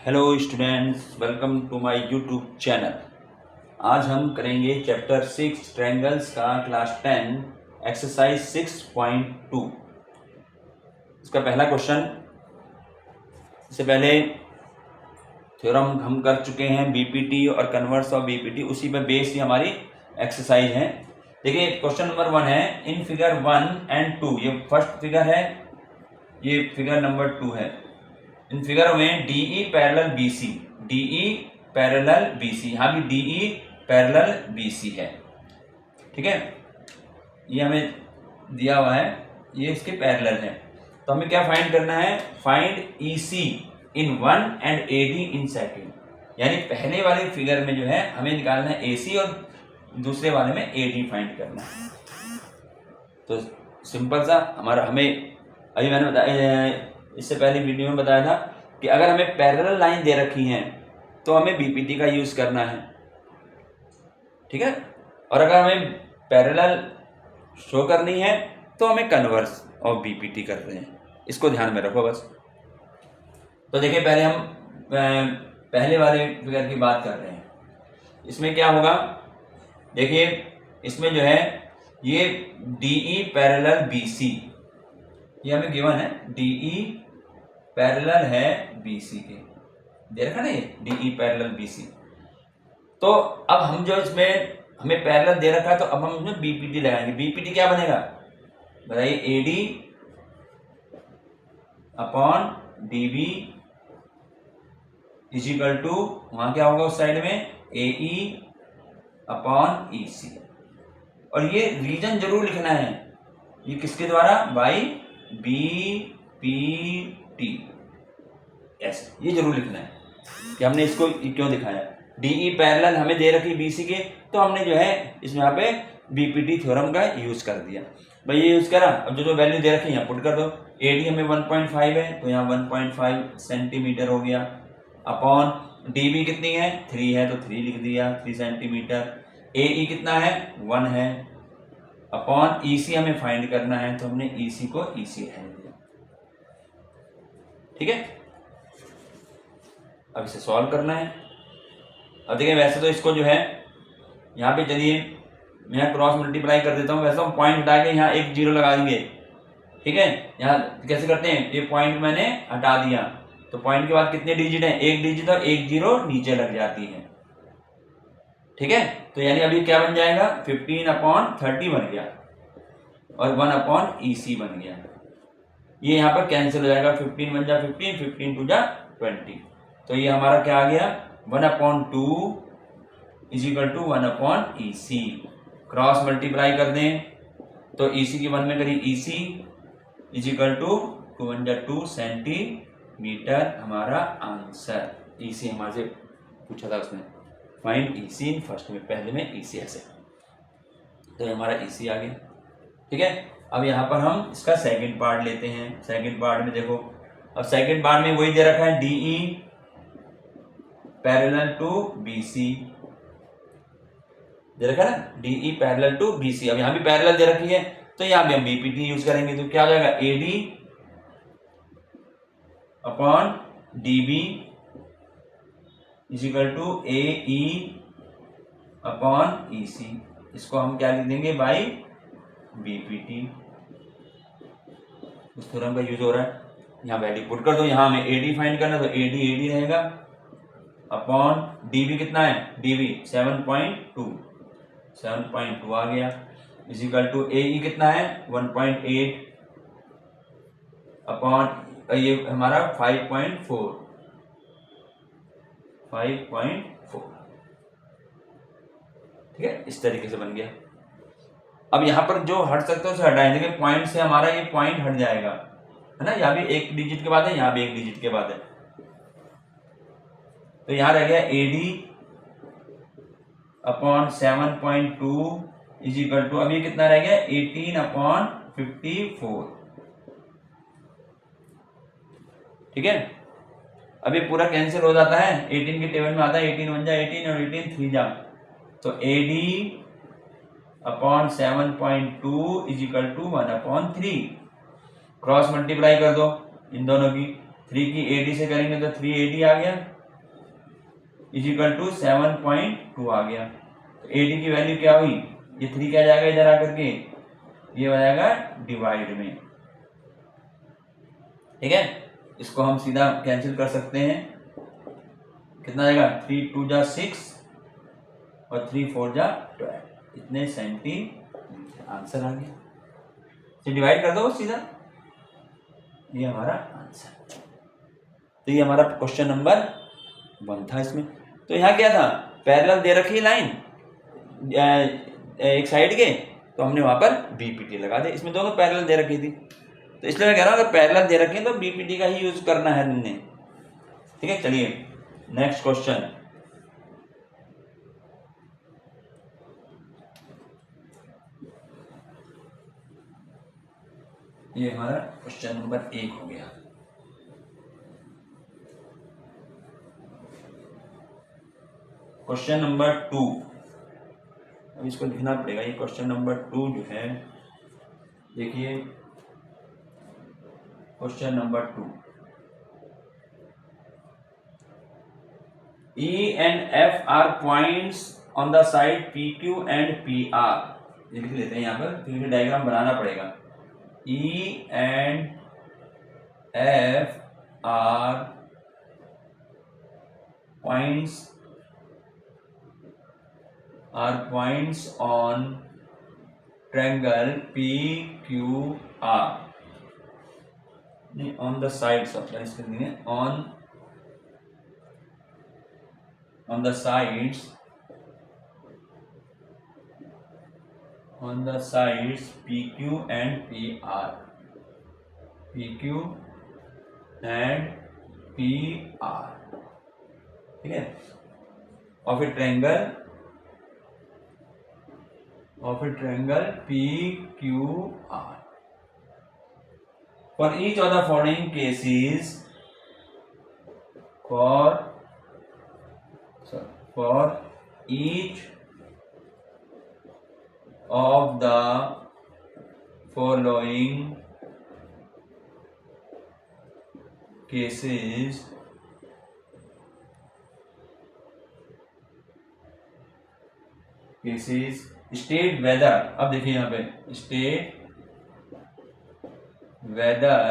Hello students, welcome to my YouTube channel. आज हम करेंगे चैप्टर 6 ट्रायंगल्स का क्लास 10 एक्सरसाइज 6.2। इसका पहला क्वेश्चन, इससे पहले थ्योरम हम कर चुके हैं बीपीटी और कन्वर्स ऑफ बीपीटी, उसी पर बेस ही हमारी एक्सरसाइज है। देखिए क्वेश्चन नंबर 1 है, इन फिगर 1 एंड 2, ये फर्स्ट फिगर है, ये फिगर नंबर 2 है। इन फिगर में DE parallel BC, DE parallel BC, यहाँ भी DE पैरेलल BC है। ठीक है, ये हमें दिया हुआ है, ये इसके पैरेलल है। तो हमें क्या फाइंड करना है? Find EC in 1 and AD in second. यानी पहले वाले फिगर में जो है हमें निकालना है AC और दूसरे वाले में AD फाइंड करना है। तो सिंपल सा हमारा, हमें अभी मैंने बताया, इससे पहले वीडियो में बताया था कि अगर हमें पैरेलल लाइन दे रखी हैं तो हमें बीपीटी का यूज़ करना है। ठीक है, और अगर हमें पैरेलल शो करनी है तो हमें कन्वर्स ऑफ बीपीटी कर रहे हैं, इसको ध्यान में रखो बस। तो देखिए पहले हम पहले वाले फिगर की बात कर रहे हैं। इसमें क्या होगा, देखिए इसमें जो है ये DE पैरेलल BC, ये हमें गिवन है, DE पैरेलल है BC के, दे रखा ना ये DE पैरेलल BC। तो अब हम जो इसमें हमें पैरेलल दे रखा है तो अब हम इसमें बीपीटी लगाएंगे। बीपीटी क्या बनेगा बताइए? AD upon DB is equal to, वहां क्या होगा उस साइड में, AE अपॉन EC। और ये रीजन जरूर लिखना है, ये किसके द्वारा? बाई BPT, ऐसे ये जरूर लिखना है कि हमने इसको क्यों दिखाया। DE पैरेलल हमें दे रखी BC के, तो हमने जो है इसमें यहाँ पे BPT थ्योरम का यूज कर दिया। भाई ये यूज करा, अब जो वैल्यू दे रखी है यहाँ पुट कर दो। AD हमें 1.5 है तो यहाँ 1.5 सेंटीमीटर हो गया, अपॉन DB कितनी है? 3 है तो 3 लिख दिया, 3 सेंटीमीटर। AE कितना है? 1 है, अपॉन EC हमें फाइंड करना है तो हमने EC को EC रहने दिया। ठीक है, अब इसे सॉल्व करना है। अब देखिए वैसे तो इसको जो है यहाँ पे, चलिए मैं यहाँ क्रॉस मल्टीप्लाई कर देता हूँ। वैसे हम पॉइंट हटा के यहाँ एक जीरो लगा देंगे। ठीक है, यहाँ कैसे करते हैं, ये पॉइंट मैंने हटा दिया तो पॉइंट के बाद कितने डिजिट हैं? एक डिजिट, और एक जीरो नीचे लग जाती है। ठीक है, तो यानी अभी क्या बन जाएगा? 15 अपॉन 30 बन गया और 1 अपॉन EC बन गया। ये यहाँ पर कैंसिल हो जाएगा, 15 बन जा 15, 15 टू जा 20। तो ये हमारा क्या आ गया? 1/2 is equal to 1/, EC। Cross multiply कर दें तो EC की 1 में करी EC इज इक्वल टू 2 1 जा 2 सेंटीमीटर, हमारा आंसर। EC हमारे से पूछा था उसने, फाइंड EC इन फर्स्ट में, पहले में EC ऐसे, तो हमारा EC आ गया। ठीक है, अब यहाँ पर हम इसका सेकंड पार्ट लेते हैं। सेकंड पार्ट में देखो, अब सेकंड पार्ट में वही दे रखा है, DE पैरेलल टू BC दे रखा है ना, DE पैरेलल टू BC। अब यहाँ भी पैरेलल दे रखी है तो यहाँ भी हम BPT यूज करेंगे। तो क्या हो जाएगा? AD upon DB is equal to AE upon EC। इसको हम क्या लिख देंगे? By BPT। उस थ्योरम का यूज हो रहा है, यहाँ वैल्यू पुट कर दो। यहाँ हमें AD फाइंड करना तो AD रहेगा, अपॉन DB कितना है? DB 7.2 आ गया, इज इक्वल टू AE कितना है? 1.8 अपॉन ये हमारा 5.4। ठीक है, इस तरीके से बन गया। अब यहाँ पर जो हट सकते हो उसे हटाएं। देखिए पॉइंट से हमारा ये पॉइंट हट जाएगा, है ना, यहाँ भी एक डिजिट के बाद है, यहाँ भी एक डिजिट के बाद है, तो यहाँ रह गया AD upon 7.2 is equal to, अभी कितना रह गया? 18/54। ठीक है, अभी पूरा कैंसिल हो जाता है, 18 के टेबल में आता है, 18 1 जा 18 और 18 3 जा, तो AD upon 7.2 is equal to 1/3। Cross multiply कर दो इन दोनों की, 3 की AD से करेंगे तो 3AD आ गया, इज इक्वल टू 7.2 आ गया। तो 80 की वैल्यू क्या हुई, ये 3 क्या जाएगा इधर आकर के, ये हो जाएगा डिवाइड में। ठीक है, इसको हम सीधा कैंसिल कर सकते हैं। कितना आएगा, 3 2 जा 6 और 3 4 जा 12, इतने सेंटीमीटर। आंसर आ गया, तो डिवाइड कर दो सीधा, ये हमारा आंसर। तो ये हमारा क्वेश्चन नंबर 1 था इसमें। तो यहाँ क्या था, पैरेलल दे रखी लाइन एक साइड के, तो हमने वहां पर बीपीटी लगा दे। इसमें दोनों पैरेलल दे रखी थी, तो इसलिए मैं कह रहा हूँ अगर पैरेलल दे रखे तो बीपीटी का ही यूज करना है तुमने। ठीक है, चलिए नेक्स्ट क्वेश्चन। ये हमारा क्वेश्चन नंबर 1 हो गया। क्वेश्चन नंबर 2, अब इसको लिखना पड़ेगा। ये क्वेश्चन नंबर 2 जो है, देखिए question number 2, E and F are points on the side PQ and PR। ये लिख लेते हैं यहाँ पर, फिर डायग्राम बनाना पड़ेगा। E and F are points on triangle PQR। on the sides of, on the sides PQ and PR, PQ and PR। ठीक है, of a triangle PQR। For each of the following cases, for each of the following cases, state whether, अब देखिए यहाँ पे state whether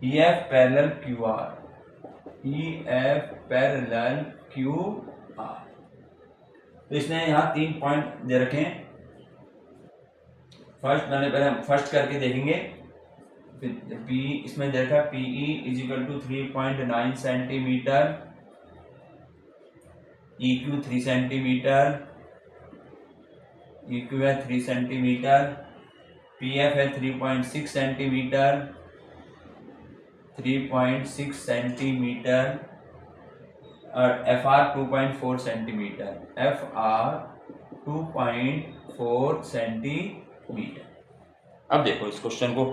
EF parallel QR, EF parallel QR। तो इसने यहाँ 3 point दे रखे हैं। पहले हम फर्स्ट करके देखेंगे। पी इसमें दे रखा PE is equal to 3.9 centimetre, EQ 3 centimetre, EQ है 3 सेंटीमीटर, PF है 3.6 सेंटीमीटर, 3.6 सेंटीमीटर, और FR 2.4 सेंटीमीटर, FR 2.4 सेंटीमीटर। अब देखो इस क्वेश्चन को,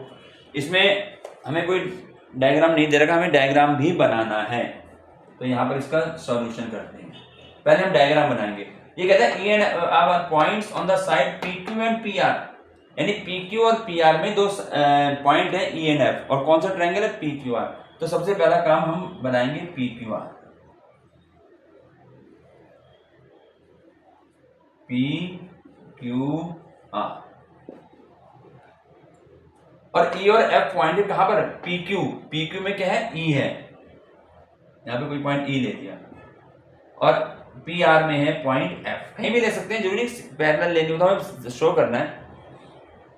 इसमें हमें कोई डायग्राम नहीं दे रखा, हमें डायग्राम भी बनाना है। तो यहाँ पर इसका सॉल्यूशन करते हैं। पहले हम डायग्राम बनाएंगे। ये कहता है E and R points on the side PQ and PR, यानी PQ और PR में दो पॉइंट है E and F, और कौन सा ट्रायंगल है, PQR। तो सबसे पहला काम हम बनाएंगे PQR, PQR। और E और F पॉइंट है कहां पर, PQ में क्या है, E है, यहां पे कोई पॉइंट E ले दिया, और PR में है पॉइंट F। कहीं भी ले सकते हैं, जरूरी पैरेलल लेनी होता है, शो करना है।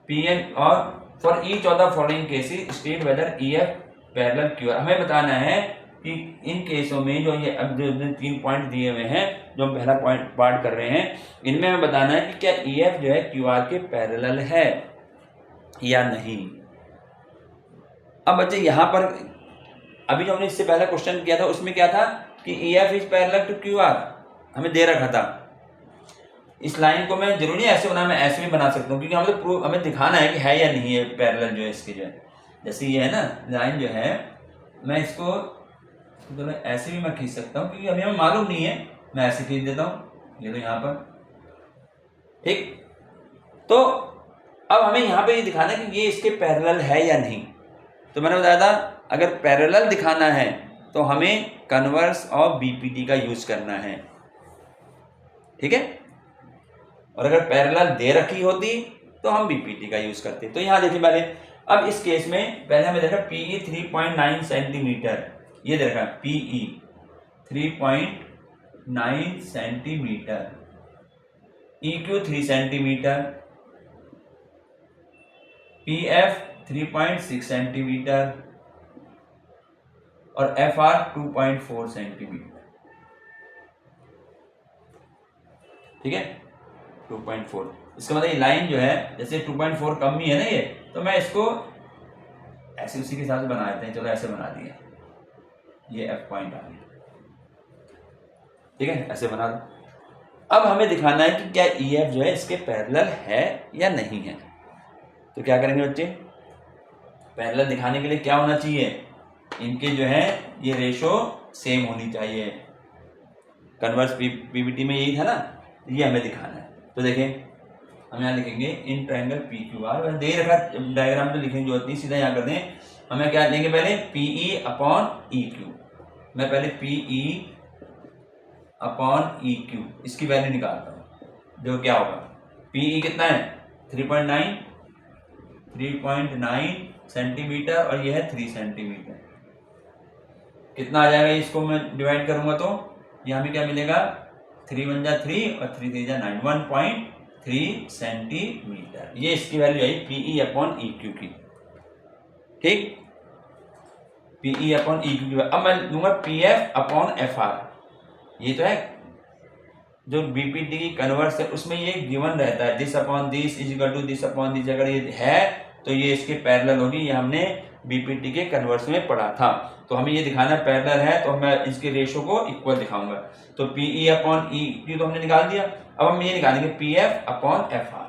PN और for each of the following cases state whether EF parallel QR। हमें बताना है कि इन केसों में जो ये अब जो 3 पॉइंट दिए हुए हैं, जो हम पहला पॉइंट पार्ट कर रहे हैं, इनमें हमें बताना है कि क्या EF जो है QR के पैरेलल है या नहीं। अब बच्चे यहाँ पर अभी जो हमने इससे पहला क्वेश्चन किया था उसमें क्या था कि EF is parallel to QR, हमें दे रखा था। इस लाइन को मैं जरूरी ऐसे बना, मैं ऐसे भी बना सकता हूँ, क्योंकि हमें दिखाना है कि है या नहीं है पैरेलल जो है इसके, जो है जैसे ये है ना लाइन जो है, मैं इसको तो ऐसे भी मैं खींच सकता हूँ, क्योंकि हमें मालूम नहीं है, मैं ऐसे खींच देता हूँ, ये तो यहाँ पर। ठीक, तो अब हमें यहाँ पे ये दिखाना है कि ये इसके पैरेलल है या नहीं। तो मैंने बताया था अगर पैरेलल दिखाना है तो हमें कन्वर्स ऑफ बीपीटी का यूज करना है, ठीक है। और अगर पैरेलल दे रखी होती तो हम बीपीटी का यूज करते। तो यहां देखिए पहले, अब इस केस में पहले हमें देखा पीई 3.9 सेंटीमीटर, ये देखा PE 3.9 centimetre, EQ 3 centimetre, PF 3.6 centimetre और FR 2.4 सेंटीमीटर, ठीक है 2.4। इसका मतलब ये लाइन जो है जैसे 2.4 कम ही है ना ये, तो मैं इसको ऐसे उसी के हिसाब से बना देते हैं। चलो ऐसे बना दिया, ये F पॉइंट आ गया, ठीक है ऐसे बना दो। अब हमें दिखाना है कि क्या EF जो है इसके पैरेलल है या नहीं है। तो क्या करेंगे बच्चे, पैरेलल दिखाने के लिए क्या होना चाहिए, इनके जो है ये रेशो सेम होनी चाहिए। कन्वर्स पीपीटी में यही था ना, ये हमें दिखाना है। तो देखें हम यहाँ लिखेंगे इन ट्रायंगल PQR, दे रखा डायग्राम तो लिखेंगे जरूरत नहीं, सीधा यहाँ कर दें। हमें क्या लेंगे पहले PE अपॉन EQ, मैं पहले PE अपॉन EQ इसकी वैल्यू निकालता हूँ, जो क्या होगा PE कितना है 3.9 सेंटीमीटर और ये है 3 सेंटीमीटर। कितना आ जाएगा, इसको मैं डिवाइड करूंगा तो यहाँ में क्या मिलेगा 3 1 जा 3 और 3 3 जा 9, 1.3 सेंटीमीटर। ये इसकी वैल्यू आई PE अपॉन EQ की, ठीक PE अपॉन EQ की। अब मैं दूंगा PF अपॉन FR, ये तो है जो बीपीटी की कन्वर्स है उसमें ये गिवन रहता है, this upon this is equal to this upon this. अगर ये है तो ये इसके पैरेलल होगी, ये हमने बीपीटी के कन्वर्स में पढ़ा था। तो हमें ये दिखाना पैरेलल है, तो मैं इसके रेशो को इक्वल दिखाऊंगा। तो PE अपॉन EQ तो हमने निकाल दिया। अब हम ये निकालेंगे PF upon FR,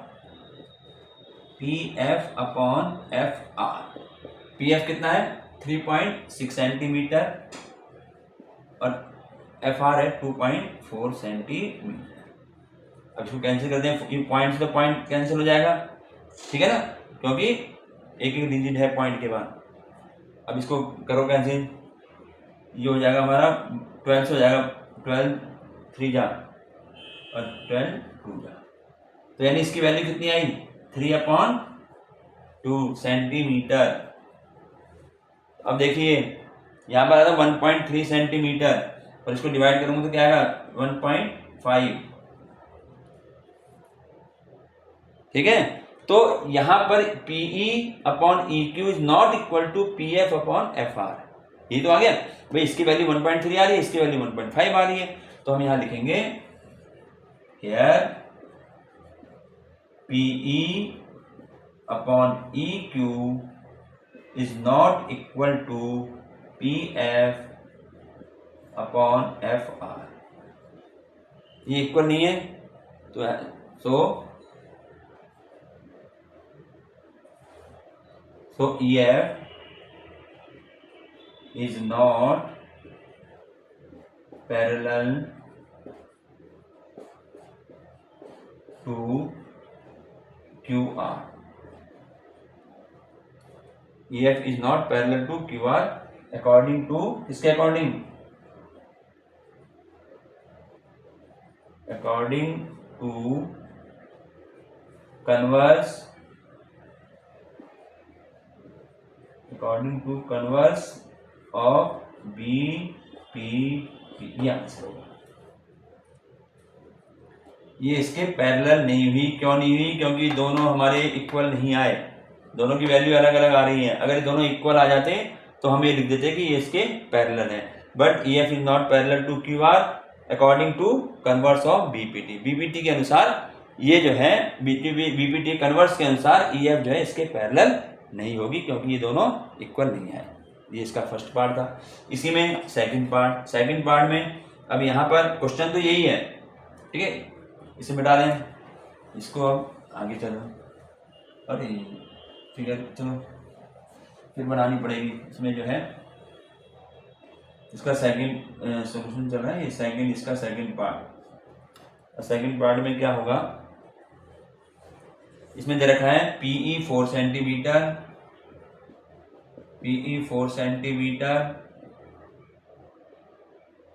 PF upon FR। PF कितना है 3.6 सेंटीमीटर और FR है 2.4 सेंटीमीटर। अब इसको कैंसिल कर दें, ये पॉइंट से तो पॉइंट कैंसिल हो जाएगा, ठीक है ना, क्योंकि एक एक डिजिट है पॉइंट के बाद। अब इसको करो कैंसिल, ये हो जाएगा हमारा 12 से हो जाएगा 12 3 जा और 12 2 जा। तो यानी इसकी वैल्यू कितनी आई 3/2 सेंटीमीटर। अब देखिए यहाँ पर आता 1.3 सेंटीमीटर और इसको डिवाइड करूंगा तो क्या आएगा 1.5, ठीक है। तो यहां पर PE upon EQ is not equal to PF upon FR, ये तो आ गया भाई। इसकी वैल्यू 1.3 आ रही है, इसकी वैल्यू 1.5 आ रही है, तो हम यहां लिखेंगे here PE upon EQ is not equal to PF upon FR, ये इक्वल नहीं है। तो EF is not parallel to QR. EF is not parallel to QR according to किसके according, according to converse of BPP answer होगा। ये इसके parallel नहीं हुई, क्यों नहीं हुई, क्योंकि दोनों हमारे इक्वल नहीं आए, दोनों की वैल्यू अलग अलग आ रही है। अगर दोनों इक्वल आ जाते तो हम ये लिख देते कि ये इसके पैरेलल है। But EF is not parallel to QR according to converse of BPT। BPT के अनुसार ये जो है BPT कन्वर्स के अनुसार EF जो है इसके पैरेलल नहीं होगी, क्योंकि ये दोनों इक्वल नहीं है। ये इसका फर्स्ट पार्ट था। इसी में सेकंड पार्ट में अब यहाँ पर क्वेश्चन तो यही है, ठीक है, इसे मिटा दें, इसको अब आगे चलो, अरे फिगर चलो फिर बनानी पड़ेगी। इसमें जो है इसका सेकंड सॉल्यूशन चल रहा है, ये सेकंड इसका सेकंड पार्ट। सेकंड पार्ट में क्या होगा, इसमें दे रखा है PE 4 centimetre,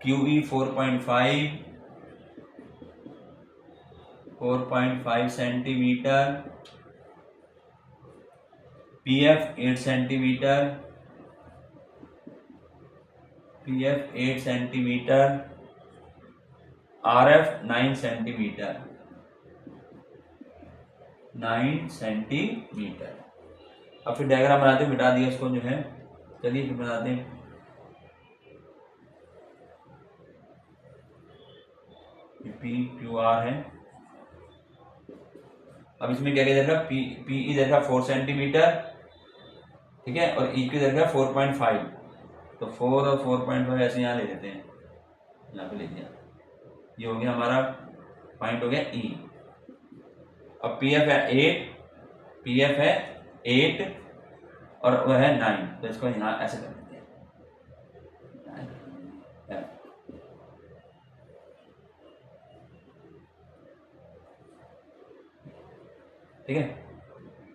QE 4.5 centimetre, PF 8 centimetre, RF 9 centimetre, 9 centimetre. अब फिर डायग्राम बनाते हैं, मिटा दिया इसको जो है। चलिए फिर बनाते हैं। PQR है। अब इसमें क्या क्या देगा, PE देगा 4 सेंटीमीटर, ठीक है, और EQ देगा 4.5। तो 4 और 4.5 ऐसे यहाँ ले लेते हैं, यहाँ पे ले लिया। ये हो गया हमारा पॉइंट, हो गया E। अब PF है 8 और वह है 9, तो इसको यहाँ ऐसे कर देते हैं। ठीक है,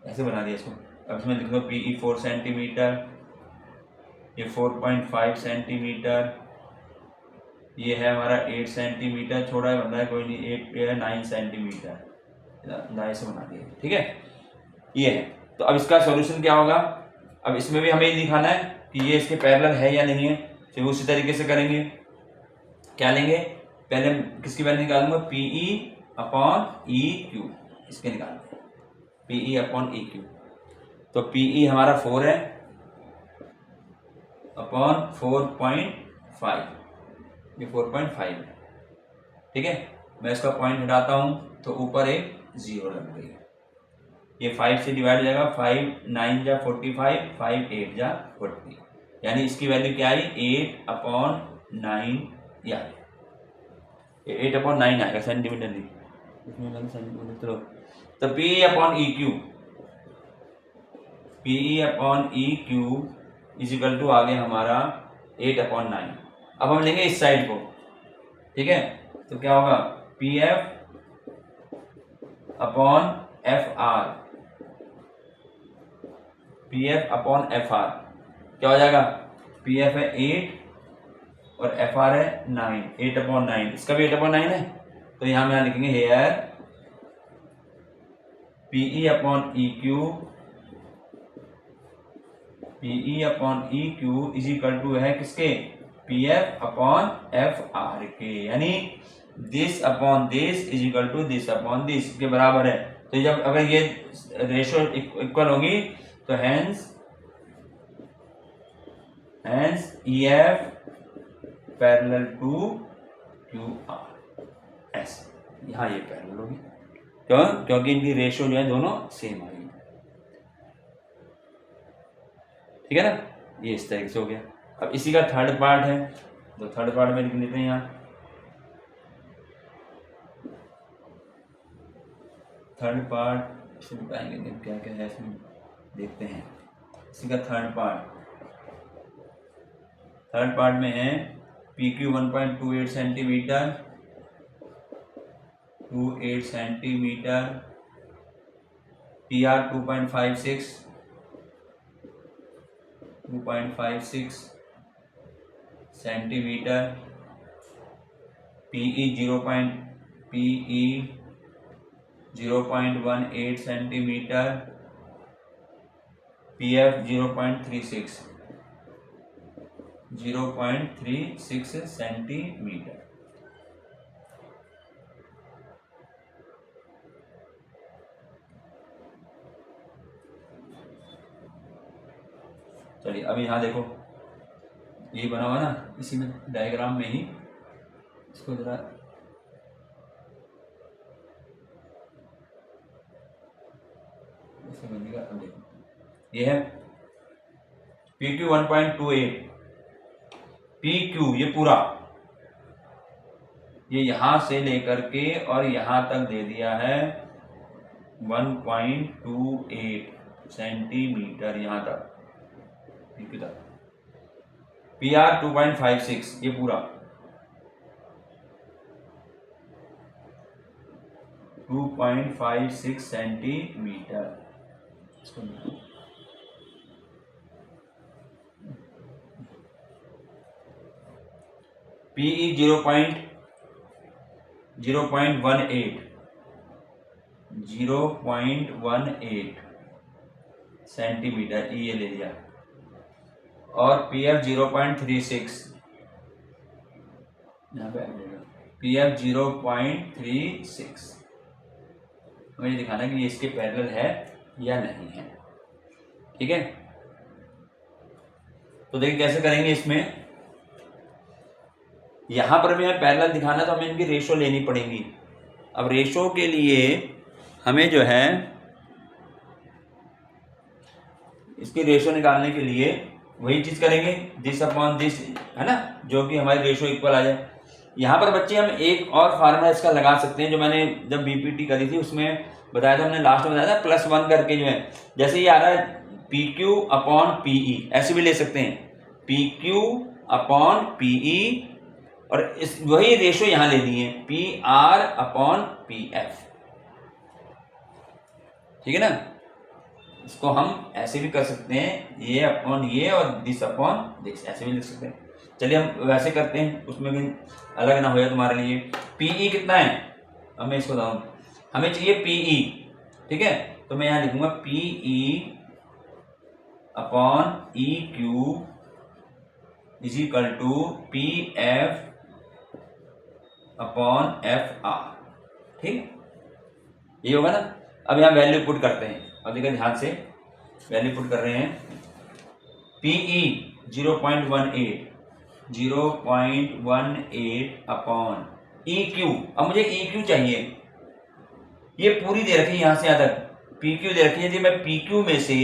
ऐसे बना दिया इसको। अब इसमें लिख लो PE 4 सेंटीमीटर, ये 4.5 सेंटीमीटर, ये है हमारा 8 सेंटीमीटर, छोड़ा है बंदा है कोई नहीं, 8 पे है 9 सेंटीमीटर, ऐसे बना दिया। ठीक है, ये है। तो अब इसका सॉल्यूशन क्या होगा, अब इसमें भी हमें ये दिखाना है कि ये इसके पैरेलल है या नहीं है। फिर उसी तरीके से करेंगे, क्या लेंगे, पहले किसकी वैल्यू निकालूंगा, PE अपॉन EQ, इसके निकालते हैं PE अपॉन EQ। तो PE हमारा 4 है अपॉन 4.5, ये 4.5 है। ठीक है, मैं इसका पॉइंट हटाता हूं तो ऊपर एक 0 लग गई। ये 5 से डिवाइड हो जाएगा, 5 9 जा 45, 5 8 जा 40, यानी इसकी वैल्यू क्या आई, 8/9 या 8/9 आएगा सेंटीमीटर नहीं, इसमें सेंटीमीटर। चलो, तो PE upon EQ is equal to आ गया हमारा 8/9। अब हम लेंगे इस साइड को, ठीक है, तो क्या होगा, PF upon FR, PF upon FR क्या हो जाएगा, PF है 8 और FR है 9, 8/9, इसका भी 8/9 है। तो यहां में लिखेंगे here PE upon EQ is equal to है किसके, PF अपॉन FR के, यानी this upon this is equal to this upon this के बराबर है। तो जब अगर ये रेशो इक्वल होगी तो hence EF parallel to QR, ऐसे यहाँ ये पैरेलल होगी, क्यों, क्योंकि इनकी रेशो जो है दोनों सेम आएगी। ठीक है ना, ये इस तरीके से हो गया। अब इसी का थर्ड पार्ट है, तो थर्ड पार्ट में लिख लेते हैं यहाँ। थर्ड पार्ट से बताएंगे क्या क्या है इसमें, देखते हैं। इसी का थर्ड पार्ट में है PQ 1.28 centimetre, 28 centimetre, PR 2.56 centimetre, PE 0.18 centimetre, PF 0.36 centimetre. चलिए अभी यहाँ देखो, ये बना हुआ ना, इसी में डायग्राम में ही इसको जरा बनेगा। अब देखो, ये है PQ 1.28, PQ ये पूरा, ये यहां से लेकर के और यहां तक दे दिया है 1.28 सेंटीमीटर, यहां तक PQ तक। PR 2.56 ये पूरा 2.56 सेंटीमीटर। PE 0.18 सेंटीमीटर ये ले लिया, और PF 0.36 यहाँ पे PF 0.36 मुझे दिखाना कि ये इसके पैरेलल है या नहीं है। ठीक है, तो देखिए कैसे करेंगे। इसमें यहां पर भी हमें पैरेलल दिखाना तो हमें इनकी रेशो लेनी पड़ेगी। अब रेशो के लिए हमें जो है इसकी रेशो निकालने के लिए वही चीज करेंगे, दिस अपॉन दिस, है ना, जो कि हमारी रेशो इक्वल आ जाए। यहाँ पर बच्चे हम एक और फार्मूला इसका लगा सकते हैं, जो मैंने जब बीपीटी करी थी उसमें बताया था, हमने लास्ट में बताया था +1 करके जो है, जैसे ये आ रहा है PQ अपॉन PE, ऐसे भी ले सकते हैं PQ अपॉन PE, और इस वही रेशो यहाँ लेनी है PR अपॉन PF। ठीक है ना, इसको हम ऐसे भी कर सकते हैं, ये अपॉन ये और दिस अपॉन दिस, ऐसे भी लिख सकते हैं। चलिए हम वैसे करते हैं, उसमें भी अलग ना हो जाए तुम्हारे लिए। PE कितना है, अब मैं इसको बताऊँ, हमें चाहिए PE। ठीक है, तो मैं यहाँ लिखूंगा PE upon EQ is equal to PF upon FR। ठीक, ये होगा ना। अब यहाँ वैल्यू पुट करते हैं, अब देखिए ध्यान से वैल्यू पुट कर रहे हैं। PE 0.18 अपॉन EQ, अब मुझे EQ चाहिए, ये पूरी दे रखी है यहाँ से यहाँ तक, PQ दे रखी है। यदि मैं PQ में से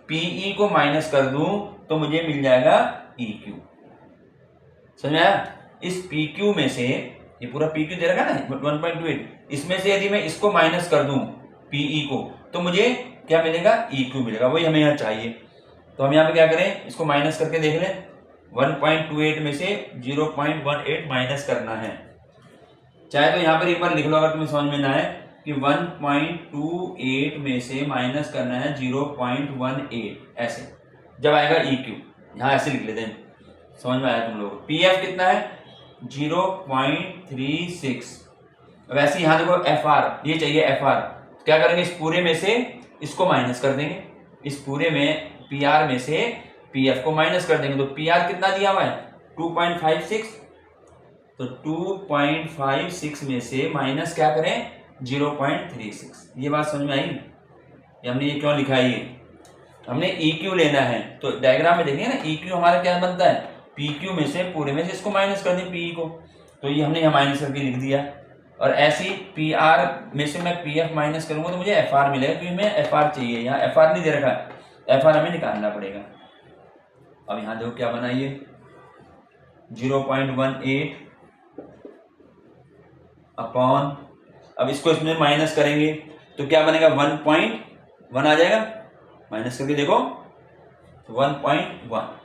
PE को माइनस कर दूं तो मुझे मिल जाएगा EQ। समझ में आया? इस PQ में से, ये पूरा PQ दे रखा है ना 1.28, इसमें से यदि मैं इसको माइनस कर दूं PE को, तो मुझे क्या मिलेगा, EQ मिलेगा। वही हमें यहाँ चाहिए। तो हम यहाँ पे क्या करें, इसको माइनस करके देख लें। 1.28 में से 0.18 माइनस करना है। चाहे तो यहाँ पर एक बार लिख लो अगर तुम्हें समझ में ना आए, कि 1.28 में से माइनस करना है 0.18, ऐसे जब आएगा EQ, यहाँ ऐसे लिख लेते हैं। समझ में आया तुम लोग? PF कितना है 0.36। वैसे यहाँ देखो FR, ये चाहिए FR, क्या करेंगे, इस पूरे में से इसको माइनस कर देंगे, इस पूरे में PR में से PF को माइनस कर देंगे। तो PR कितना दिया हुआ है 2.56, तो 2.56 में से माइनस क्या करें 0.36। ये बात समझ में आई? ये हमने ये क्यों लिखा है, ये हमने EQ लेना है। तो डायग्राम में देखिए ना, EQ हमारा क्या बनता है, PQ में से पूरे में से इसको माइनस कर दें PE को, तो ये हमने यहाँ माइनस करके लिख दिया। और ऐसे ही PR में से मैं PF माइनस करूंगा तो मुझे FR मिलेगा, क्योंकि हमें FR चाहिए। यहाँ FR नहीं दे रखा, FR हमें निकालना पड़ेगा। अब यहाँ देखो क्या बना, ये 0.18 अपॉन, अब इसको इसमें माइनस करेंगे तो क्या बनेगा 1.1 आ जाएगा, माइनस करके देखो 1.1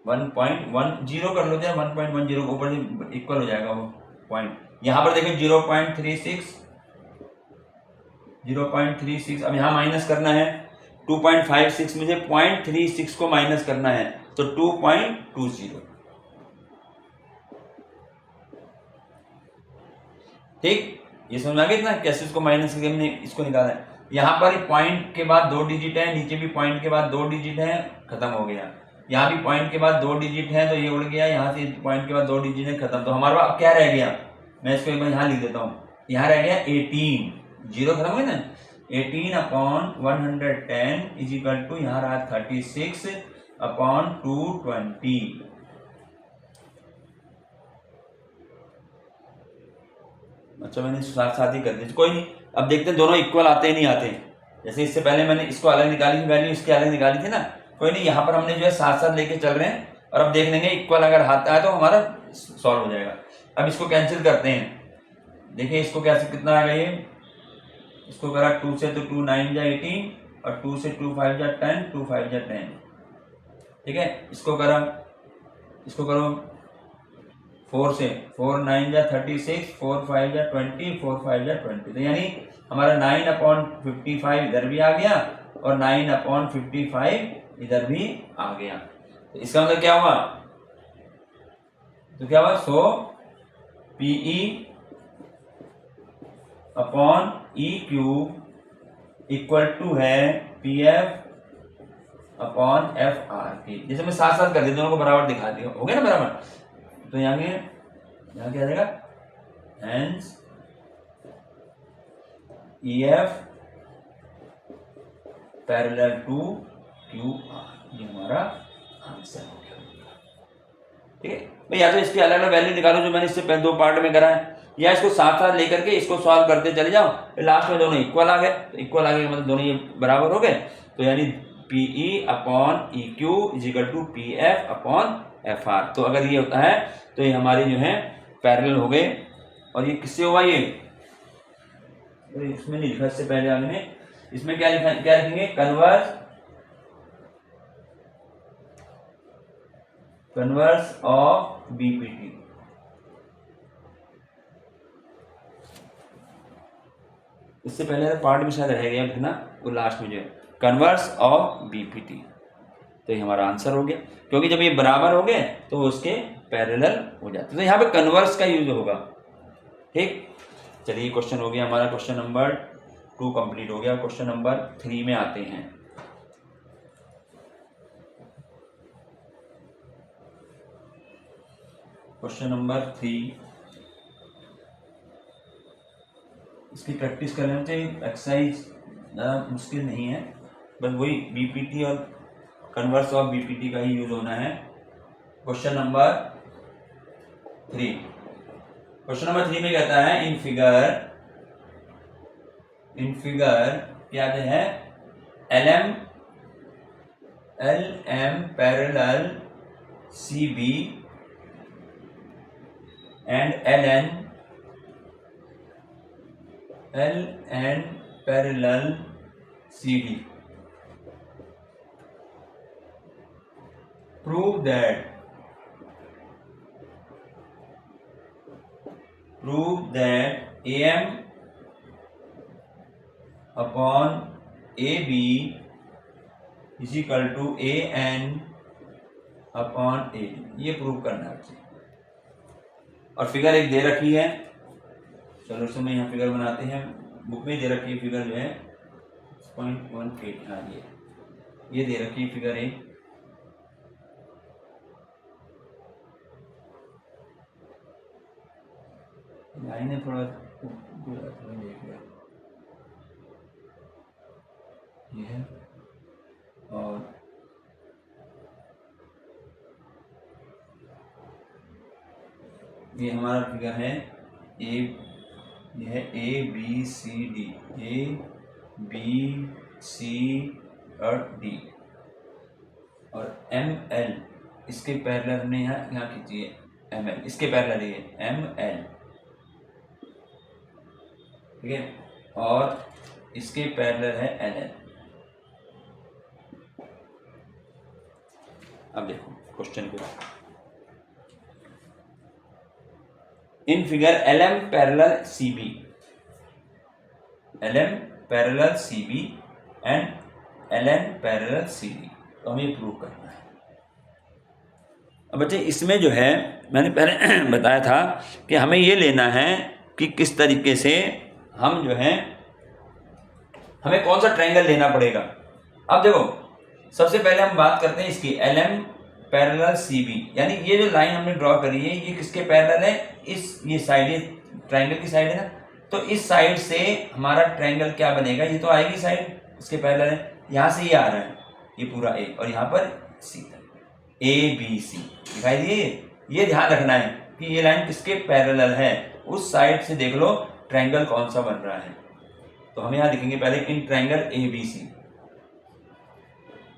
0 कर लो, 1.10 ऊपर इक्वल हो जाएगा वो पॉइंट। यहाँ पर देखिए 0.36। अब यहाँ माइनस करना है 2.56 में से 0.36 को माइनस करना है, तो 2.20। ठीक, ये समझ आ गया ना कैसे इसको माइनस करके हमने इसको निकाला है। यहाँ पर पॉइंट के बाद 2 डिजिट है, नीचे भी पॉइंट के बाद 2 डिजिट है, खत्म हो गया। यहाँ भी पॉइंट के बाद 2 डिजिट है, तो ये उड़ गया। यहाँ से पॉइंट के बाद 2 डिजिट है, खत्म। तो हमारा अब क्या रह गया, मैं इसको एक बार यहाँ लिख देता हूँ। यहाँ रह गया 18, 0 खत्म हो गया ना। 18 अपॉन 110 इज इक्वल टू, यहाँ रहा 36 अपॉन 220। अच्छा, मैंने साथ साथ ही कर दिया, कोई नहीं। अब देखते हैं दोनों इक्वल आते हैं नहीं आते। जैसे इससे पहले मैंने इसको अलग निकाली थी वैल्यू, इसकी अलग निकाली थी ना, कोई नहीं। यहाँ पर हमने जो है साथ साथ लेके चल रहे हैं, और अब देख लेंगे इक्वल अगर आता है तो हमारा सॉल्व हो जाएगा। अब इसको कैंसिल करते हैं, देखिए इसको कैसे कितना आएगा, ये इसको करा 2 से तो 2 9 जा 18, और 2 से 2 5 जा 10, 2 5 जा 10। ठीक है, इसको करो 4 से 4 9 जा 36, 4 5 जा 20, 4 5 जा 20। तो यानी हमारा 9/55 इधर भी आ गया और 9/55 इधर भी आ गया। तो इसका मतलब क्या हुआ, तो क्या हुआ, so PE upon EQ equal to है PF अपॉन FR। जैसे मैं साथ साथ कर दिया, दोनों को बराबर दिखा दिया, हो गया ना बराबर। तो यहाँ क्या आ जाएगा, hence EF parallel to QR, ये हमारा आंसर हो गया। ठीक है भाई, या तो इसकी अलग अलग वैल्यू निकालो जो मैंने इससे पहले 2 पार्ट में करा है, या इसको साथ साथ लेकर के इसको सॉल्व करते चले जाओ, फिर लास्ट में दोनों इक्वल आ गए। तो इक्वल आ गए मतलब दोनों ये बराबर हो गए, तो यानी PE upon EQ is equal to PF upon FR। तो अगर ये होता है तो ये हमारे जो है पैरेलल हो गए। और ये किससे हुआ, ये इसमें नहीं लिखा, इससे पहले हमने इसमें क्या लिखा, क्या लिखेंगे, कन्वर्स ऑफ BPT। इससे पहले पार्ट में शायद रह गया लिखना, वो लास्ट में जो है कन्वर्स ऑफ BPT। तो ये हमारा आंसर हो गया, क्योंकि जब ये बराबर हो गए तो उसके पैरेलल हो जाते। तो यहाँ पे कन्वर्स का यूज होगा। ठीक, चलिए क्वेश्चन हो गया हमारा, क्वेश्चन नंबर 2 कंप्लीट हो गया। क्वेश्चन नंबर 3 में आते हैं। क्वेश्चन नंबर 3, इसकी प्रैक्टिस करने में एक्सरसाइज ज़्यादा मुश्किल नहीं है, बस वही BPT और कन्वर्स ऑफ BPT का ही यूज होना है। क्वेश्चन नंबर 3, क्वेश्चन नंबर 3 में कहता है इन फिगर क्या है, LM parallel CB and LN parallel CD। Prove that AM upon AB is equal to AN upon AD। ये प्रूव करना है। और फिगर एक दे रखी है, चलो इसमें यहाँ फिगर बनाते हैं, बुक में दे रखी है फिगर जो है 6.18। हाँ, ये दे रखी है फिगर एक। लाइन है थोड़ा देख लिया, ये है, और ये हमारा फिगर है ये है ABCD, ABC और D, और ML इसके पैरेलल हमने यहाँ खींचिए, ML इसके पैरेलल ये ML, ठीक है, और इसके पैरेलल है LL। अब देखो क्वेश्चन को, in figure LM parallel CB and LN parallel CD। तो हमें ये प्रूव करना है। अब बच्चे इसमें जो है मैंने पहले बताया था कि हमें ये लेना है कि किस तरीके से हम जो है, हमें कौन सा ट्रायंगल लेना पड़ेगा। अब देखो सबसे पहले हम बात करते हैं इसकी LM पैरेलल CB, यानी ये जो लाइन हमने ड्रॉ करी है ये किसके पैरेलल है, ये साइड, ये ट्रायंगल की साइड है ना, तो इस साइड से हमारा ट्रायंगल क्या बनेगा, ये तो आएगी साइड इसके पैरेलल है, यहाँ से ये आ रहा है ये पूरा A, और यहाँ पर C तक ABC दिखाई दिए। ये ध्यान रखना है कि ये लाइन किसके पैरेलल है, उस साइड से देख लो ट्रायंगल कौन सा बन रहा है। तो हम यहाँ लिखेंगे पहले in triangle ABC,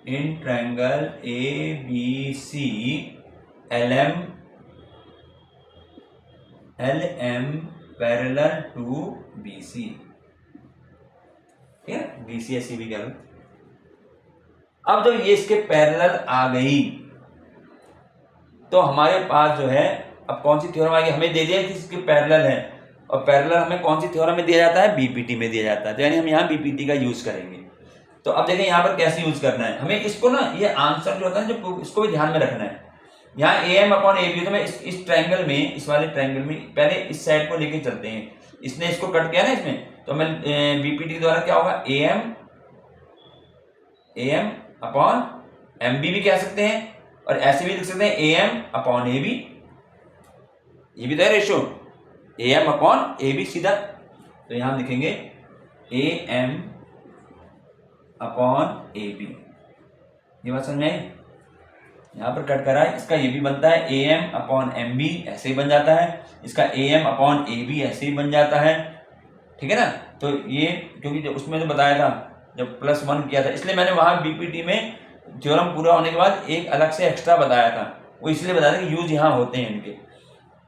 in triangle ABC LM parallel to BC, ठीक है, BC या CB कह लो। अब जब ये इसके पैरेलल आ गई तो हमारे पास जो है अब कौन सी थ्योरम आ गई, हमें दे दिया कि इसके पैरेलल है, और पैरेलल हमें कौन सी थ्योरम में दिया जाता है, BPT में दिया जाता है। तो यानी हम यहाँ BPT का यूज करेंगे। तो अब देखें यहाँ पर कैसे यूज करना है हमें इसको ना, ये आंसर जो होता है जो इसको भी ध्यान में रखना है। यहाँ A M upon A B, तो मैं इस ट्रायंगल में, इस वाले ट्रायंगल में पहले इस साइड को लेके चलते हैं। इसने इसको कट किया ना इसमें, तो मैं बीपीटी द्वारा क्या होगा, A M upon M B भी कह सकते हैं, और ऐसे भी लिख सकते हैं A M upon A B. ये भी तो है ratio, A M upon A B सीधा। तो यहां लिखेंगे A M upon A B. ये बात समझ में आई? यहां पर कट करा है, इसका ये भी बनता है A M upon M B, ऐसे ही बन जाता है। इसका A M upon A B ऐसे ही बन जाता है, ठीक है ना। तो ये क्योंकि उसमें तो बताया था जब +1 किया था, इसलिए मैंने वहां बीपीटी में थ्योरम पूरा होने के बाद एक अलग से एक्स्ट्रा बताया था, वो इसलिए बताया था कि यूज यहाँ होते हैं इनके।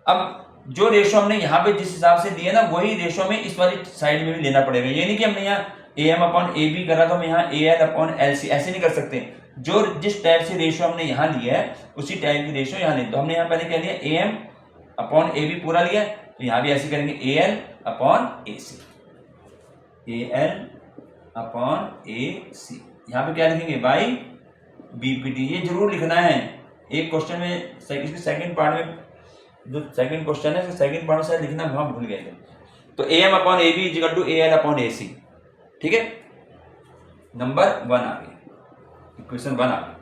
अब जो रेशो हमने यहाँ पे जिस हिसाब से दिए ना, वही रेशो में इस वाली साइड में भी लेना पड़ेगा। ये नहीं कि हमने यहाँ A M upon A B करा तो हम यहाँ A L upon L C ऐसे नहीं कर सकते। जो जिस टाइप से रेशो हमने यहाँ लिया है उसी टाइप की रेशो यहाँ लें। तो हमने यहाँ पहले क्या लिया, A M upon A B पूरा लिया, तो यहाँ भी ऐसे करेंगे A L upon A C, A L upon A C. यहाँ पे क्या लिखेंगे, बाई बीपीटी। ये जरूर लिखना है एक क्वेश्चन में, इसके सेकंड पार्ट में जो सेकंड क्वेश्चन है, सेकंड पार्ट से लिखना वहां भूल गए थे। तो A M upon A B is equal to A L upon A C, ठीक है। नंबर 1 आ गया, इक्वेशन 1 आ गया।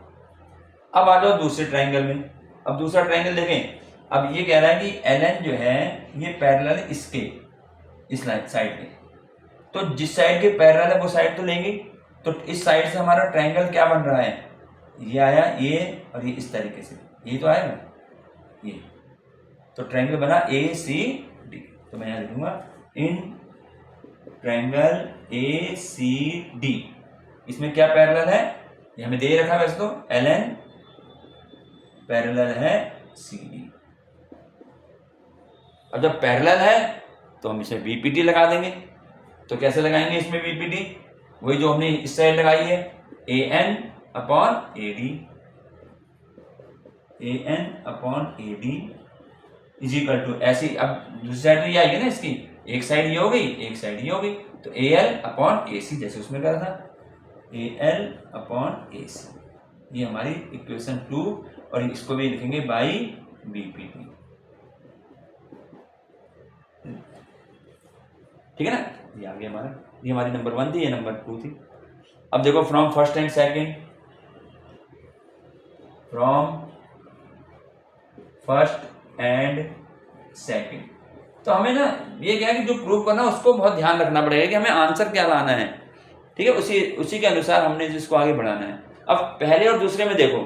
अब आ जाओ दूसरे ट्रायंगल में। अब दूसरा ट्रायंगल देखें। अब ये कह रहा है कि एल एन जो है ये पैरेलल इसके इस साइड के, तो जिस साइड के पैरेलल है वो साइड तो लेंगे। तो इस साइड से हमारा ट्रायंगल क्या बन रहा है, ये आया ये, और ये इस तरीके से ये तो आएगा ये, तो ट्रायंगल बना ए सी डी। तो मैं यहां लिखूंगा in triangle A C D, इसमें क्या पैरेलल है, ये हमें दे रखा है वैसे तो, एल एन पैरेलल है सी डी। अब जब पैरेलल है तो हम इसे बीपीटी लगा देंगे। तो कैसे लगाएंगे इसमें बीपीटी, वही जो हमने इस साइड लगाई है, A N upon A D, A N upon A D is equal to ऐसी। अब दूसरी साइड तो ये आएगी ना इसकी, एक साइड ये हो गई, एक साइड ये हो गई, तो ए एल अपॉन ए सी जैसे उसमें करा था, ए एल अपॉन ए सी। ये हमारी इक्वेशन 2, और इसको भी लिखेंगे बाई बीपीटी, ठीक है ना। ये आ गया हमारा, ये हमारी नंबर 1 थी, ये नंबर 2 थी। अब देखो from first and second, from first and second, तो हमें ना ये क्या है कि जो प्रूव करना है उसको बहुत ध्यान रखना पड़ेगा कि हमें आंसर क्या लाना है, ठीक है। उसी के अनुसार हमने जिसको आगे बढ़ाना है। अब पहले और दूसरे में देखो,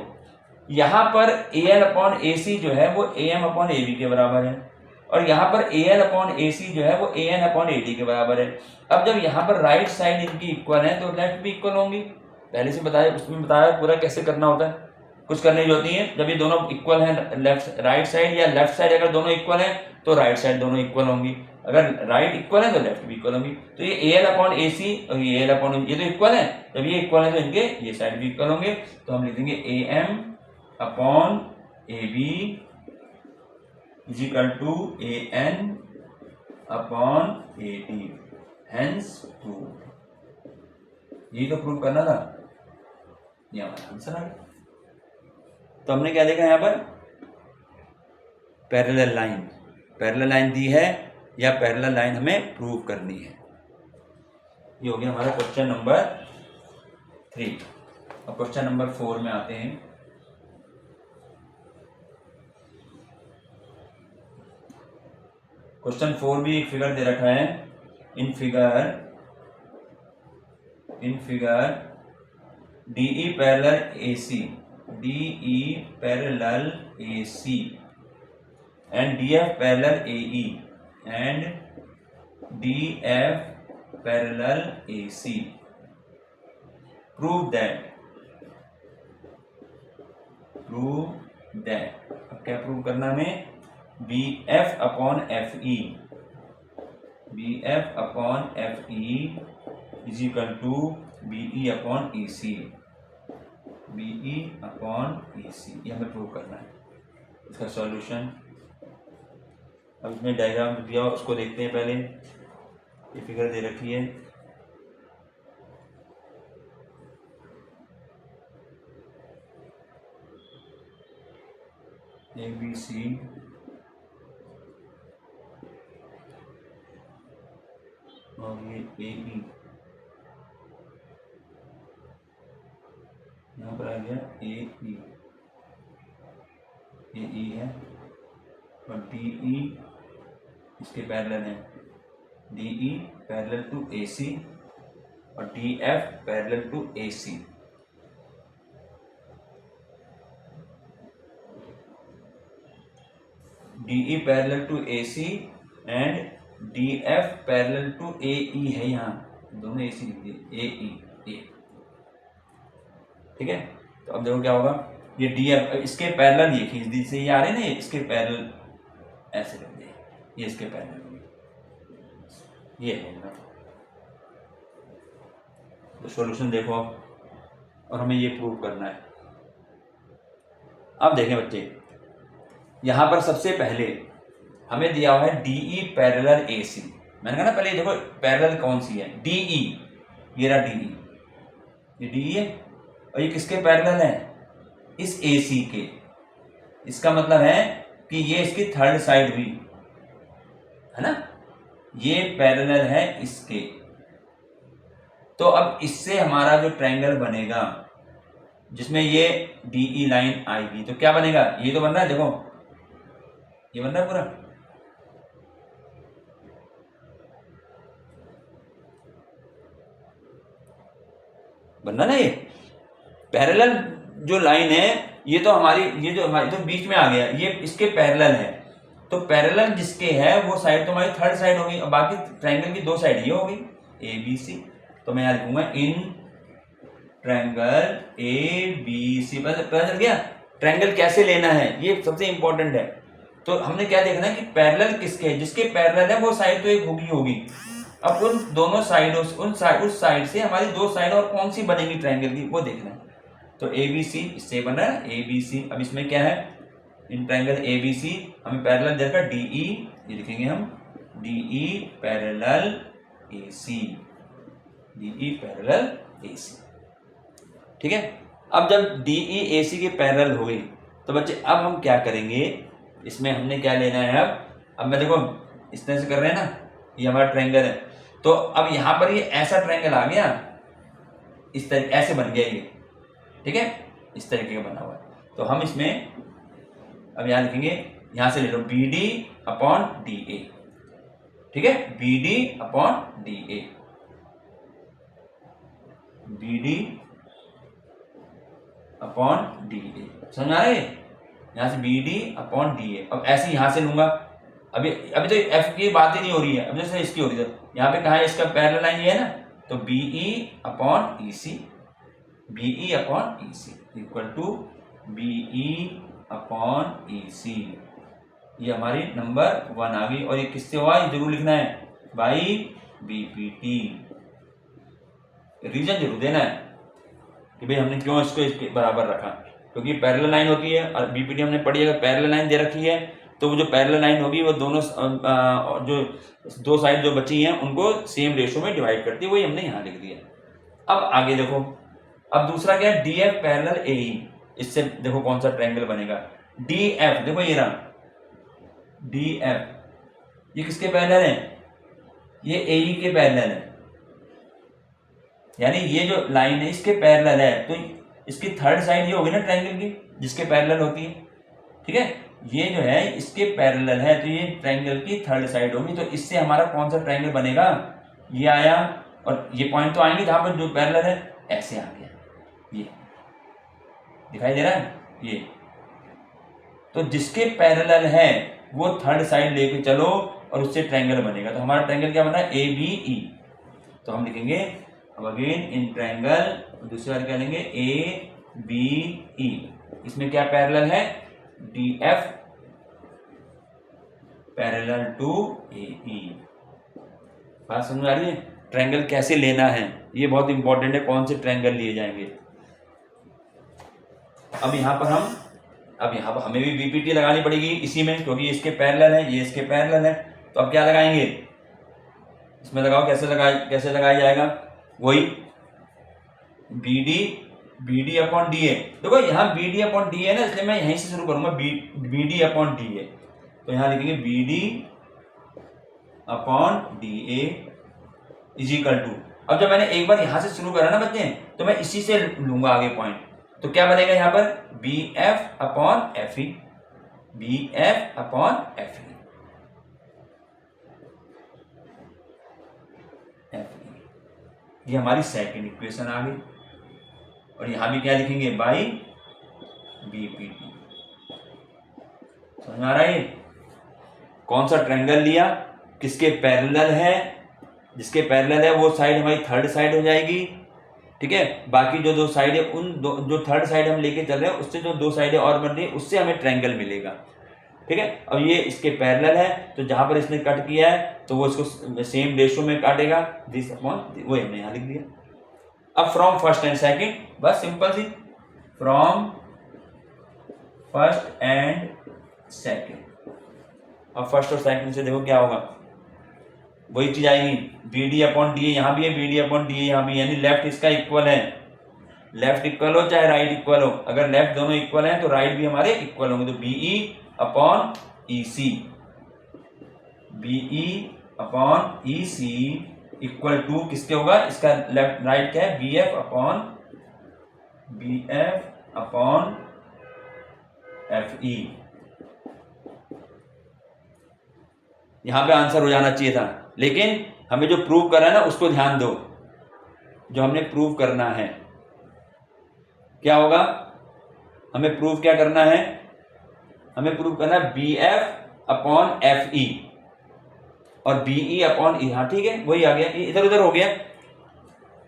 यहाँ पर ए एल अपॉन ए सी जो है वो A M upon A B के बराबर है, और यहाँ पर ए एल अपॉन ए सी जो है वो ए एन अपॉन ए डी के बराबर है। अब जब यहाँ पर राइट साइड इनकी इक्वल है तो लेफ्ट भी इक्वल होंगी। पहले से बताया, उसमें बताया पूरा कैसे करना होता है, कुछ करने की होती है। जब ये दोनों इक्वल हैं, लेफ्ट राइट साइड या लेफ्ट साइड अगर दोनों इक्वल हैं तो राइट साइड दोनों इक्वल होंगी, अगर राइट इक्वल है तो लेफ्ट भी इक्वल होंगी। तो ये ए एल अपॉन ए सी और ये एल अपॉन, ये तो इक्वल है, जब ये इक्वल है तो इनके ये साइड भी इक्वल होंगे। तो हम लिख देंगे A M upon A B is equal to A N upon A D, hence prove. यही तो प्रूव करना था, ये हमारा आंसर आ गया। तो हमने क्या देखा यहाँ पर, पैरेलल लाइन दी है या पैरेलल लाइन हमें प्रूव करनी है। ये हो गया हमारा क्वेश्चन नंबर 3। अब क्वेश्चन नंबर 4 में आते हैं। क्वेश्चन 4 भी एक फिगर दे रखा है। In figure DE parallel AC, DE parallel AC and DF parallel AE and DF parallel AC. Prove that. अब क्या प्रूव करना हमें, BF upon FE, BF upon FE is equal to BE upon EC, BE upon EC। ये हमें prove करना है। इसका solution, अब इसमें डायग्राम दिया उसको देखते हैं। पहले ये फिगर दे रखी है, ABC और ये AE, यहाँ पर आ गया AE है, और DE इसके पैरेलल है, DE पैरेलल टू AC और DF parallel to AC। DE parallel to AC and DF parallel to AE है, यहाँ दोनों AC लिख दिए, AE A। ठीक है, तो अब देखो क्या होगा, ये DF इसके पैरेलल ये खींच दी, से ये आ रहे ना, ये इसके पैरेलल ऐसे कर दिए, ये इसके पैरेलल, ये होगा। तो सॉल्यूशन देखो अब, और हमें ये प्रूव करना है। अब देखें बच्चे, यहाँ पर सबसे पहले हमें दिया हुआ है DE पैरेलल AC। मैंने कहा ना पहले देखो पैरेलल कौन सी है, DE, ये रहा DE, ये DE है, और ये किसके पैरेलल है, इस AC के। इसका मतलब है कि ये इसकी थर्ड साइड हुई है ना, ये पैरेलल है इसके। तो अब इससे हमारा जो ट्रायंगल बनेगा जिसमें ये DE लाइन आएगी, तो क्या बनेगा, ये तो बन रहा है, देखो ये बन रहा है पूरा, बनना ना, ये पैरेलल जो लाइन है, ये तो हमारी, ये जो हमारी तो बीच में आ गया, ये इसके पैरेलल है। तो पैरेलल जिसके है वो साइड तो हमारी थर्ड साइड होगी, और बाकी ट्रायंगल की दो साइड ये होगी ABC। तो मैं यहाँ लिखूंगा इन ट्रायंगल ABC। पता चल गया ट्रायंगल कैसे लेना है, ये सबसे इंपॉर्टेंट है। तो हमने क्या देखना है कि पैरेलल किसके है, जिसके पैरेलल है वो साइड तो एक होगी। अब उन दोनों साइडों से उस साइड से हमारी दो साइड और कौन सी बनेगी ट्रायंगल की, वो देखना है। तो ABC इससे बना है ABC। अब इसमें क्या है, इन ट्रायंगल ABC हमें पैरेलल देखा DE, ये लिखेंगे हम DE parallel AC, DE parallel AC। ठीक है, अब जब DE AC के पैरेलल हो गई, तो बच्चे अब हम क्या करेंगे, इसमें हमने क्या लेना है, अब मैं देखो इस तरह से कर रहे हैं ना, ये हमारा ट्रायंगल है। तो अब यहाँ पर ये ऐसा ट्रायंगल आ गया, इस तरह ऐसे बन गया ये, ठीक है, इस तरीके का बना हुआ है। तो हम इसमें अब यहाँ लिखेंगे, यहाँ से ले लो BD अपॉन DA, ठीक है, BD upon DA, BD upon DA, समझ आ रहा है, यहाँ से BD अपॉन DA। अब ऐसे यहाँ से लूंगा, अभी तो F की बात ही नहीं हो रही है, अब जैसे इसकी हो रही है, यहाँ पे कहा है इसका पैरेलल लाइन ये है ना, तो BE upon EC, BE upon EC equal to BE upon EC। ये हमारी नंबर 1 आ गई, और ये किससे हुआ, ये जरूर लिखना है बाई BPT। रीजन जरूर देना है कि भाई हमने क्यों इसको इसके बराबर रखा, क्योंकि पैरेलल लाइन होती है, और BPT हमने पढ़ी, अगर पैरेलल लाइन दे रखी है तो वो जो पैरेलल लाइन होगी वो दोनों जो दो साइड जो बची हैं उनको सेम रेशो में डिवाइड करती है, वही हमने यहाँ लिख दिया। अब आगे देखो, अब दूसरा क्या है, DF पैरेलल AE। इससे देखो कौन सा ट्रायंगल बनेगा, DF, देखो ये रहा DF, ये किसके पैरेलल है, ये AE के पैरेलल है, यानी ये जो लाइन है इसके पैरेलल है, तो इसकी थर्ड साइड ये होगी ना ट्रायंगल की, जिसके पैरेलल होती है, ठीक है, ये जो है इसके पैरेलल है, तो ये ट्रायंगल की थर्ड साइड होगी। तो इससे हमारा कौन सा ट्रायंगल बनेगा, ये आया, और ये पॉइंट तो आएंगे जहां पर जो पैरेलल है, ऐसे आ गया, ये दिखाई दे रहा है ये। तो जिसके पैरेलल है वो थर्ड साइड लेके चलो और उससे ट्रायंगल बनेगा। तो हमारा ट्रायंगल क्या बना है, ABE। तो हम लिखेंगे अब अगेन इन ट्रायंगल, दूसरी बार क्या लेंगे ABE, इसमें क्या पैरेलल है, DF पैरेलल टू AE। बात समझ आ रही है, ट्रायंगल कैसे लेना है ये बहुत इंपॉर्टेंट है, कौन से ट्रायंगल लिए जाएंगे। अब यहाँ पर हमें भी BPT लगानी पड़ेगी इसी में, क्योंकि इसके पैरेलल है, ये इसके पैरेलल है। तो अब क्या लगाएंगे, इसमें लगाओ, कैसे लगाया जाएगा, वही BD B D upon D A. देखो यहाँ B D upon D A ना, इसलिए मैं यहीं से शुरू करूंगा, B D upon D A. तो यहाँ लिखेंगे B D upon D A is equal to, अब जब मैंने एक बार यहां से शुरू करा ना बच्चे, तो मैं इसी से लूंगा आगे पॉइंट। तो क्या बनेगा यहाँ पर, B F upon F E, B F upon F E, ये हमारी सेकंड इक्वेशन आ गई। और यहां भी क्या लिखेंगे, बाई बी पी टी। समझ में आ रहा है? कौन सा ट्रायंगल लिया, किसके पैरेलल है, जिसके पैरेलल है वो साइड हमारी थर्ड साइड हो जाएगी। ठीक है, बाकी जो दो साइड है, उन दो जो थर्ड साइड हम लेके चल रहे हैं उससे जो दो साइडें और बन रही है उससे हमें ट्रायंगल मिलेगा। ठीक है, अब ये इसके पैरेलल है, तो जहां पर इसने कट किया है तो वो इसको सेम रेशो में काटेगा, दिस अपॉन वो हमने यहाँ लिख दिया। अब फ्रॉम फर्स्ट एंड सेकंड, बस सिंपल सी, फ्रॉम फर्स्ट एंड सेकंड। अब फर्स्ट और सेकंड से देखो क्या होगा, वही चीज आएगी, B D upon D A, यहाँ भी है B D upon D A, यहाँ भी, यानी लेफ्ट इसका इक्वल है, लेफ्ट इक्वल हो चाहे राइट इक्वल हो, अगर लेफ्ट दोनों इक्वल हैं तो राइट भी हमारे इक्वल होंगे। तो BE upon E C, BE upon E C equal to किसके होगा, इसका लेफ्ट राइट क्या है, B F upon F E. यहां पे आंसर हो जाना चाहिए था, लेकिन हमें जो प्रूव करना है ना उसको ध्यान दो। जो हमने प्रूव करना है क्या होगा, हमें प्रूव क्या करना है, हमें प्रूव करना है B F upon F E और बीई अपॉन ई। हाँ ठीक है, वही आ गया, इधर उधर हो गया,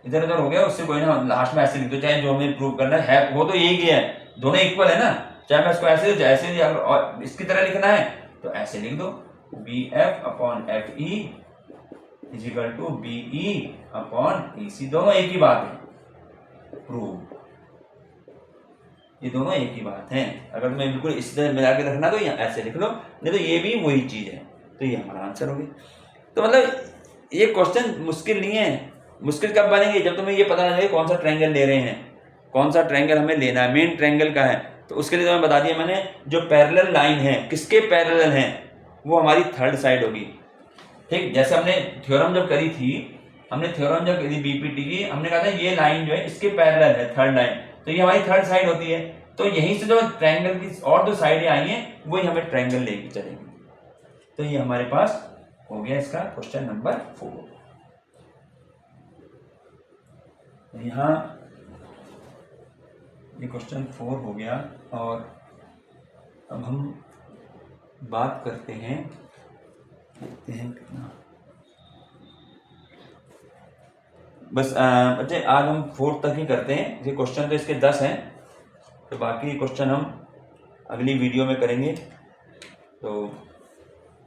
इधर उधर हो गया, उससे कोई ना, लास्ट में ऐसे लिख दो, चाहे जो हमें प्रूव करना है वो तो यही किया है, दोनों इक्वल है ना, चाहे मैं इसको ऐसे और इसकी तरह लिखना है तो ऐसे लिख दो, B F upon F E is equal to BE upon E C, दोनों एक ही बात है, प्रूव, ये दोनों एक ही बात है। अगर तुम्हें बिल्कुल इसी तरह मिला के रखना तो ऐसे लिख लो, नहीं तो ये भी वही चीज है, तो ये हमारा आंसर हो गया। तो मतलब ये क्वेश्चन मुश्किल नहीं है, मुश्किल कब बनेंगे, जब तुम्हें ये पता लगे कौन सा ट्रायंगल ले रहे हैं, कौन सा ट्रायंगल हमें लेना है, मेन ट्रायंगल का है। तो उसके लिए तो मैं बता दिया मैंने, जो पैरेलल लाइन है किसके पैरेलल है, वो हमारी थर्ड साइड होगी। ठीक, जैसे हमने थ्योरम जब करी थी, हमने थ्योरम जब करी बीपीटी की, हमने कहा था ये लाइन जो है इसके पैरेलल है, थर्ड लाइन, तो ये हमारी थर्ड साइड होती है। तो यहीं से जो ट्रायंगल की और दो साइडें आई हैं वही हमें ट्रायंगल लेके चलेंगे। तो ये हमारे पास हो गया इसका क्वेश्चन नंबर 4। यहाँ ये क्वेश्चन 4 हो गया। और अब हम बात करते हैं, देखते हैं कितना, बस बच्चे आज हम 4 तक ही करते हैं। ये क्वेश्चन तो इसके 10 हैं, तो बाकी क्वेश्चन हम अगली वीडियो में करेंगे। तो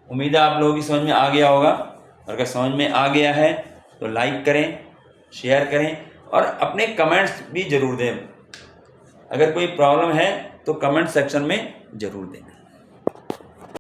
उम्मीद है आप लोगों की समझ में आ गया होगा, और अगर समझ में आ गया है तो लाइक करें, शेयर करें और अपने कमेंट्स भी ज़रूर दें। अगर कोई प्रॉब्लम है तो कमेंट सेक्शन में ज़रूर देना।